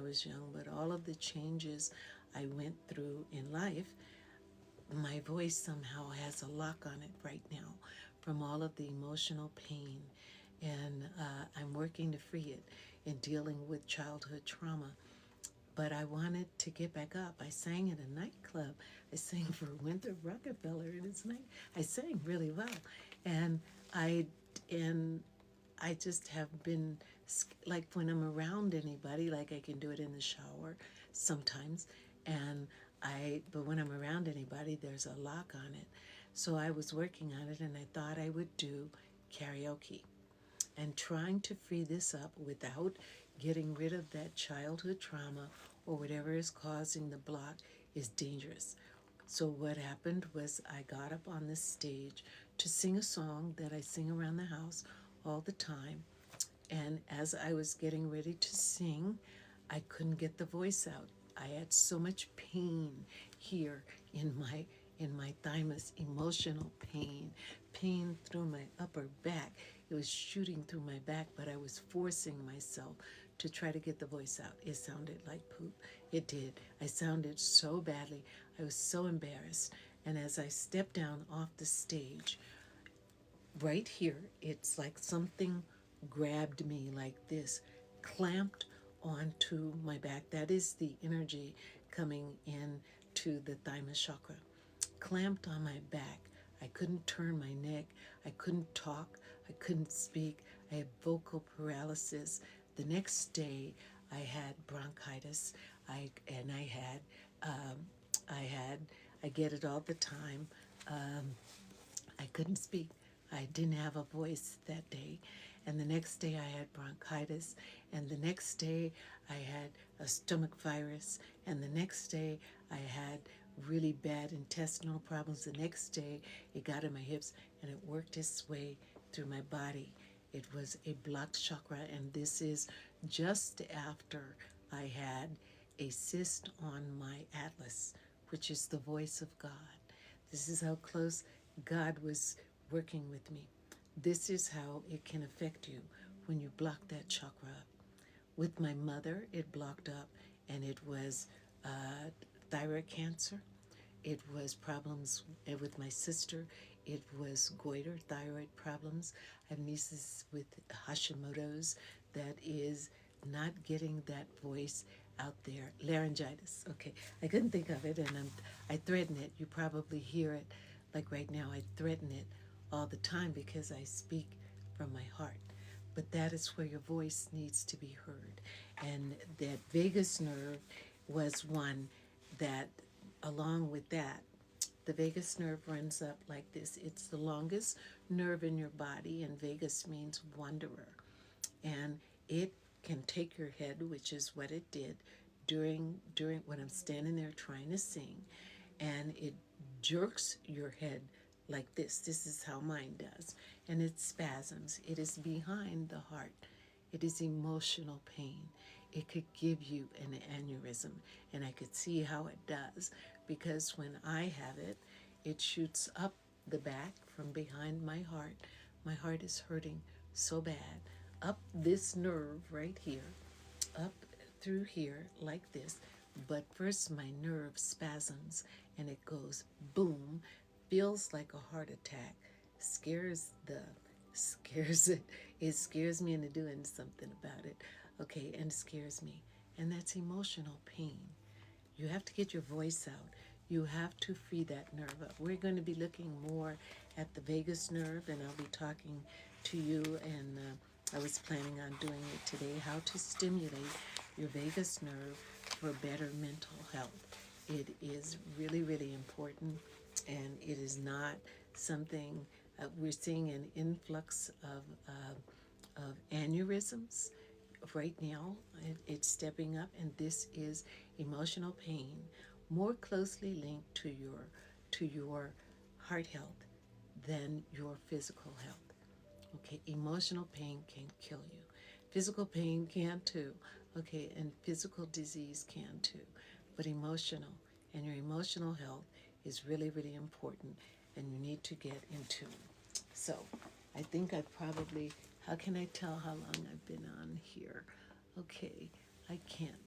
was young, but all of the changes I went through in life, my voice somehow has a lock on it right now from all of the emotional pain. And I'm working to free it in dealing with childhood trauma. But I wanted to get back up. I sang at a nightclub. I sang for Winthrop Rockefeller, and I sang really well. And I and I just have been, like, when I'm around anybody, like, I can do it in the shower sometimes, and but when I'm around anybody, there's a lock on it. So I was working on it, and I thought I would do karaoke, and trying to free this up without getting rid of that childhood trauma or whatever is causing the block is dangerous. So what happened was I got up on this stage to sing a song that I sing around the house all the time. And as I was getting ready to sing, I couldn't get the voice out. I had so much pain here in my thymus, emotional pain, pain through my upper back. It was shooting through my back, but I was forcing myself to try to get the voice out. It sounded like poop. It did. I sounded so badly. I was so embarrassed. And as I stepped down off the stage, right here, it's like something grabbed me like this, clamped onto my back. That is the energy coming in to the thymus chakra. Clamped on my back. I couldn't turn my neck. I couldn't talk. I couldn't speak. I had vocal paralysis. The next day, I had bronchitis. I get it all the time. I couldn't speak. I didn't have a voice that day. And the next day I had bronchitis. And the next day I had a stomach virus. And the next day I had really bad intestinal problems. The next day it got in my hips and it worked its way through my body. It was a blocked chakra, and this is just after I had a cyst on my atlas, which is the voice of God. This is how close God was working with me. This is how it can affect you when you block that chakra up. With my mother, it blocked up, and it was thyroid cancer. It was problems with my sister. It was goiter, thyroid problems. I have nieces with Hashimoto's that is not getting that voice out there. Laryngitis. Okay, I couldn't think of it, and I threaten it. You probably hear it, like right now. I threaten it all the time because I speak from my heart. But that is where your voice needs to be heard. And that vagus nerve was one that, along with that, the vagus nerve runs up like this. It's the longest nerve in your body, and vagus means wanderer. And it can take your head, which is what it did during when I'm standing there trying to sing, and it jerks your head like this. This is how mine does. And it spasms. It is behind the heart. It is emotional pain. It could give you an aneurysm, and I could see how it does, because when I have it, it shoots up the back from behind my heart. My heart is hurting so bad. Up this nerve right here, up through here like this. But first my nerve spasms, and it goes boom, feels like a heart attack, scares it. It scares me into doing something about it. Okay, and it scares me. And that's emotional pain. You have to get your voice out. You have to free that nerve up. We're going to be looking more at the vagus nerve, and I'll be talking to you, and I was planning on doing it today, how to stimulate your vagus nerve for better mental health. It is really, really important, and it is not something, we're seeing an influx of aneurysms right now. It's stepping up, and this is emotional pain, more closely linked to your heart health than your physical health. Okay, emotional pain can kill you. Physical pain can too. Okay, and physical disease can too. But emotional, and your emotional health is really, really important, and you need to get into it. So I think I probably, how can I tell how long I've been on here? Okay, I can't